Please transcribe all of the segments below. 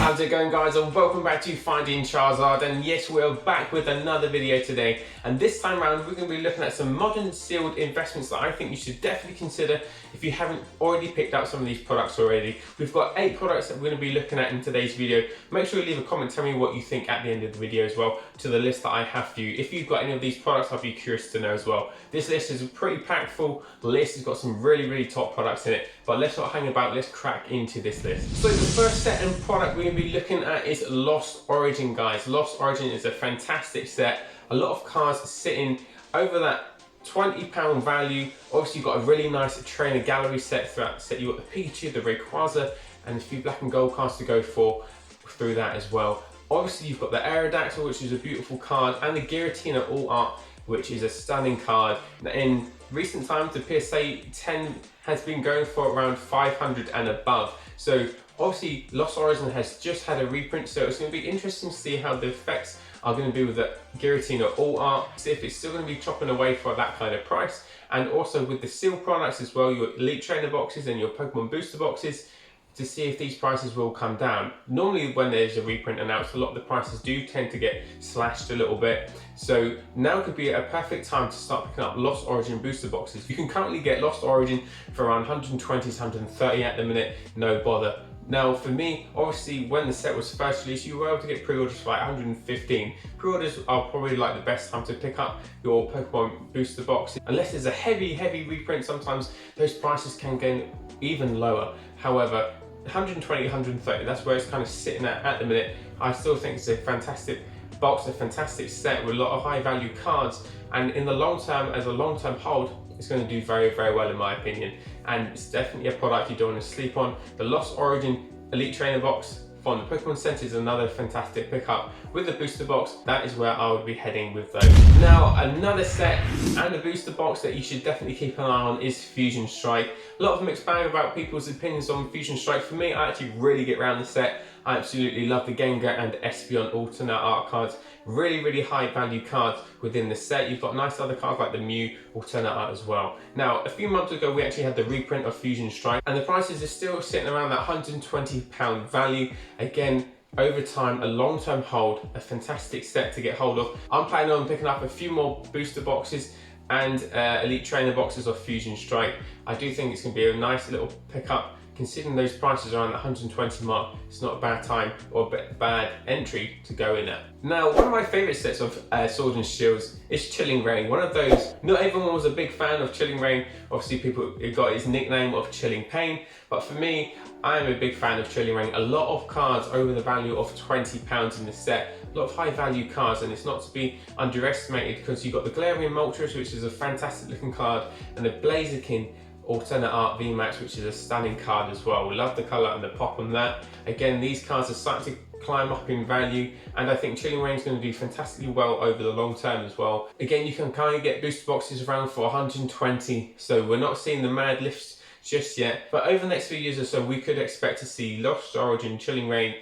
How's it going, guys, and welcome back to Finding Charizard. And yes, we're back with another video today, and this time around we're going to be looking at some modern sealed investments that I think you should definitely consider if you haven't already picked up some of these products already. We've got 8 products that we're going to be looking at in today's video. Make sure you leave a comment, tell me what you think at the end of the video as well, to the list that I have for you. If you've got any of these products, I'll be curious to know as well. This list is a pretty packed full list. It's got some really top products in it, but let's not hang about, let's crack into this list. So the first set and product we're going to be looking at is Lost Origin, guys. Lost Origin is a fantastic set. A lot of cards sitting over that £20 value. Obviously, you've got a really nice trainer gallery set throughout the set. You've got the Pikachu, the Rayquaza, and a few black and gold cards to go for through that as well. Obviously, you've got the Aerodactyl, which is a beautiful card, and the Giratina All Art, which is a stunning card. In recent times, the PSA 10 has been going for around 500 and above. So obviously, Lost Origin has just had a reprint, so it's going to be interesting to see how the effects are going to be with the Giratina All Art, see if it's still going to be chopping away for that kind of price. And also with the sealed products as well, your Elite Trainer boxes and your Pokemon Booster boxes, to see if these prices will come down. Normally when there's a reprint announced, a lot of the prices do tend to get slashed a little bit. So now could be a perfect time to start picking up Lost Origin booster boxes. You can currently get Lost Origin for around 120 to 130 at the minute, no bother. Now for me, obviously when the set was first released, you were able to get pre-orders for like 115. Pre-orders are probably like the best time to pick up your Pokemon booster boxes. Unless there's a heavy reprint, sometimes those prices can get even lower. However, 120, 130, that's where it's kind of sitting at the minute. I still think it's a fantastic box, a fantastic set with a lot of high value cards, and in the long term, as a long term hold, it's going to do very well in my opinion, and it's definitely a product you don't want to sleep on. The Lost Origin Elite Trainer box from the Pokemon Center is another fantastic pickup. With the booster box, that is where I would be heading with those. Now, another set and a booster box that you should definitely keep an eye on is Fusion Strike. A lot of mixed bag about people's opinions on Fusion Strike. For me, I actually really get around the set. I absolutely love the Gengar and Espeon alternate art cards. Really high value cards within the set. You've got nice other cards like the Mew alternate art as well. Now, a few months ago, we actually had the reprint of Fusion Strike, and the prices are still sitting around that £120 value. Again, over time, a long-term hold, a fantastic set to get hold of. I'm planning on picking up a few more booster boxes and Elite Trainer boxes of Fusion Strike. I do think it's going to be a nice little pickup. Considering those prices around the 120 mark, it's not a bad time or a bad entry to go in at. Now, one of my favourite sets of Swords and Shields is Chilling Reign. One of those, not everyone was a big fan of Chilling Reign. Obviously, people got his nickname of Chilling Pain, but for me, I am a big fan of Chilling Reign. A lot of cards over the value of £20 in the set. A lot of high value cards, and it's not to be underestimated because you've got the Galarian Moltres, which is a fantastic looking card, and the Blaziken alternate art VMAX, which is a stunning card as well. We love the colour and the pop on that. Again, these cards are starting to climb up in value, and I think Chilling Reign is going to do fantastically well over the long term as well. Again, you can kind of get booster boxes around for 120, so we're not seeing the mad lifts just yet, but over the next few years or so, we could expect to see Lost Origin, Chilling Reign,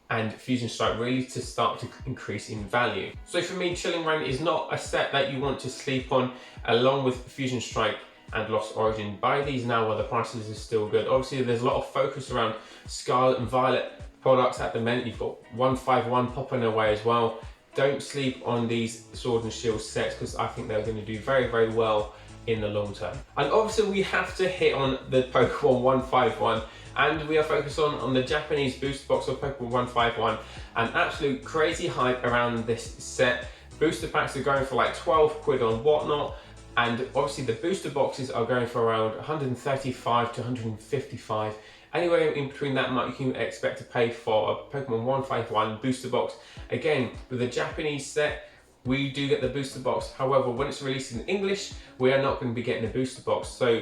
and Fusion Strike really to start to increase in value. So for me, Chilling Reign is not a set that you want to sleep on, along with Fusion Strike and Lost Origin. Buy these now while the prices are still good. Obviously, there's a lot of focus around Scarlet and Violet products at the minute. You've got 151 popping away as well. Don't sleep on these Sword and Shield sets because I think they're going to do very well in the long term. And obviously, we have to hit on the Pokemon 151, and we are focused on the Japanese booster box of Pokemon 151, and absolute crazy hype around this set. Booster packs are going for like 12 quid on Whatnot, and obviously the booster boxes are going for around 135 to 155. Anywhere in between that mark you can expect to pay for a Pokemon 151 booster box. Again, with the Japanese set, we do get the booster box. However, when it's released in English, we are not going to be getting a booster box. So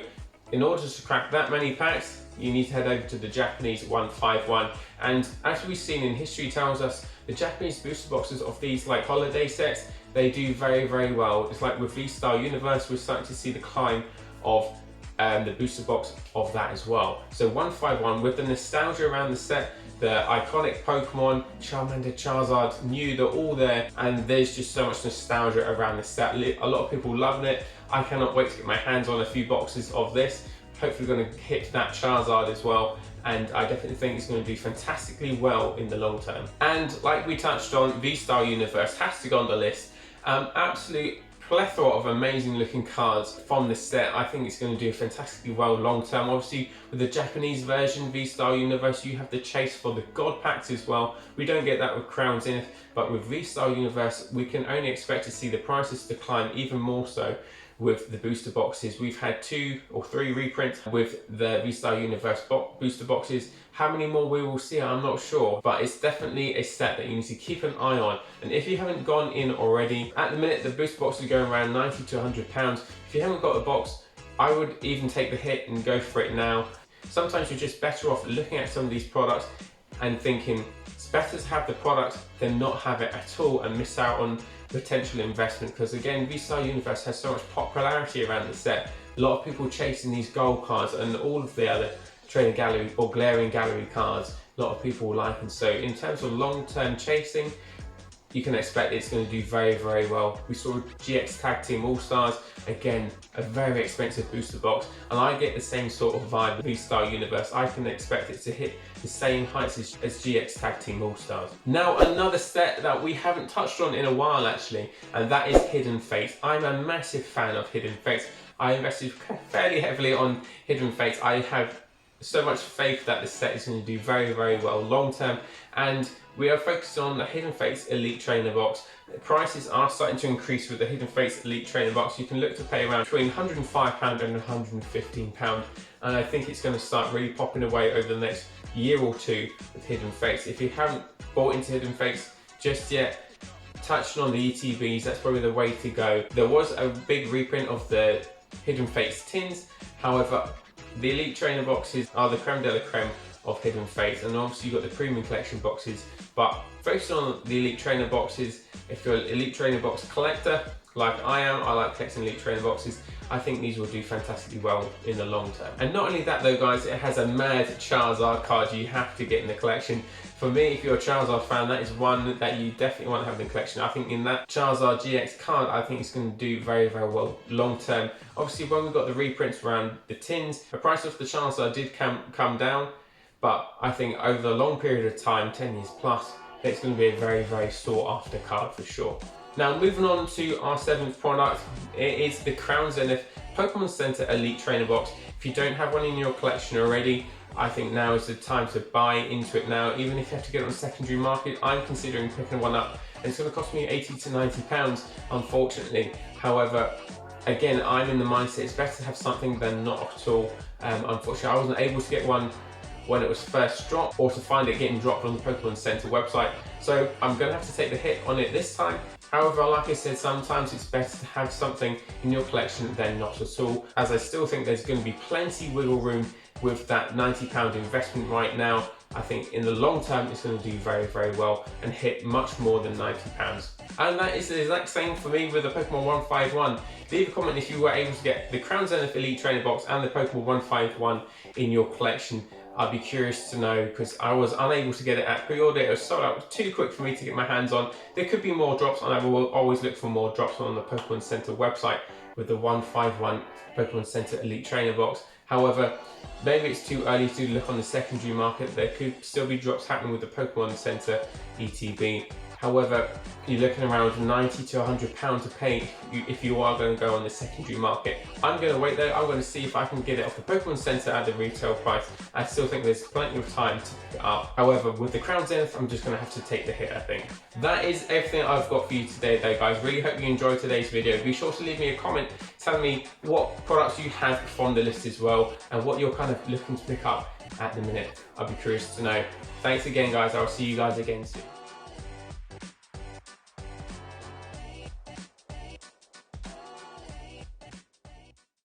in order to crack that many packs, you need to head over to the Japanese 151. And as we've seen in history tells us, the Japanese booster boxes of these like holiday sets, they do very well. It's like with VStar Universe, we're starting to see the climb of the booster box of that as well. So 151, with the nostalgia around the set, the iconic Pokemon, Charmander, Charizard, Mew, they're all there, and there's just so much nostalgia around the set. A lot of people loving it. I cannot wait to get my hands on a few boxes of this. Hopefully going to hit that Charizard as well. and I definitely think it's going to do fantastically well in the long term. And like we touched on, VStar Universe has to go on the list. Absolute plethora of amazing looking cards from this set. I think it's going to do fantastically well long term. Obviously with the Japanese version VStar Universe, you have the chase for the God packs as well. We don't get that with Crown Zenith, but with VStar Universe we can only expect to see the prices decline even more so with the booster boxes. We've had 2 or 3 reprints with the VStar Universe booster boxes. How many more we will see, I'm not sure, but it's definitely a set that you need to keep an eye on. And if you haven't gone in already, at the minute the booster box is going around £90 to £100. If you haven't got a box, I would even take the hit and go for it now. Sometimes you're just better off looking at some of these products and thinking it's better to have the product than not have it at all and miss out on potential investment, because again, VStar Universe has so much popularity around the set. A lot of people chasing these gold cards and all of the other trading gallery or glaring gallery cards, a lot of people like, and so in terms of long-term chasing, you can expect it's going to do very, very well. We saw GX Tag Team All-Stars, again, a very expensive booster box, and I get the same sort of vibe with VStar Universe. I can expect it to hit the same heights as GX Tag Team All-Stars. Now, another set that we haven't touched on in a while actually, and that is Hidden Fates. I'm a massive fan of Hidden Fates. I invested fairly heavily on Hidden Fates. I have so much faith that this set is going to do very, very well long term, and we are focused on the Hidden Fates Elite Trainer Box. The prices are starting to increase with the Hidden Fates Elite Trainer Box. You can look to pay around between £105 and £115, and I think it's going to start really popping away over the next year or two with Hidden Fates. If you haven't bought into Hidden Fates just yet, touching on the ETBs, that's probably the way to go. There was a big reprint of the Hidden Fates tins, however, the Elite Trainer boxes are the creme de la creme of Hidden Fates, and obviously you've got the Premium Collection boxes, but focusing on the Elite Trainer boxes, if you're an Elite Trainer box collector, like I am, I like collecting Elite Trainer boxes, I think these will do fantastically well in the long term. And not only that though guys, it has a mad Charizard card you have to get in the collection. For me, if you're a Charizard fan, that is one that you definitely want to have in the collection. I think in that Charizard GX card, I think it's going to do very, very well long term. Obviously, when we got the reprints around the tins, the price of the Charizard did come down, but I think over a long period of time, 10 years plus, it's going to be a very, very sought after card for sure. Now, moving on to our 7th product, it is the Crown Zenith Pokemon Center Elite Trainer Box. If you don't have one in your collection already, I think now is the time to buy into it now. Even if you have to get it on the secondary market, I'm considering picking one up, and it's going to cost me £80 to £90, unfortunately. However, again, I'm in the mindset it's better to have something than not at all. Unfortunately, I wasn't able to get one when it was first dropped, or to find it getting dropped on the Pokemon Center website. So I'm going to have to take the hit on it this time. However, like I said, sometimes it's better to have something in your collection than not at all, as I still think there's going to be plenty wiggle room with that £90 investment right now. I think in the long term it's going to do very, very well and hit much more than £90. And that is the exact same for me with the Pokemon 151. Leave a comment if you were able to get the Crown Zenith Elite Trainer Box and the Pokemon 151 in your collection. I'd be curious to know, because I was unable to get it at pre-order. It was sold out too quick for me to get my hands on. There could be more drops, and I will always look for more drops on the Pokemon Center website with the 151 Pokemon Center Elite Trainer Box. However, maybe it's too early to look on the secondary market. There could still be drops happening with the Pokemon Center ETB. However, you're looking around £90 to £100 to pay if you are going to go on the secondary market. I'm going to wait though. I'm going to see if I can get it off the Pokemon Center at the retail price. I still think there's plenty of time to pick it up. However, with the Crown Zenith, I'm just going to have to take the hit, I think. That is everything I've got for you today though, guys. Really hope you enjoyed today's video. Be sure to leave me a comment telling me what products you have from the list as well, and what you're kind of looking to pick up at the minute. I'd be curious to know. Thanks again, guys. I'll see you guys again soon.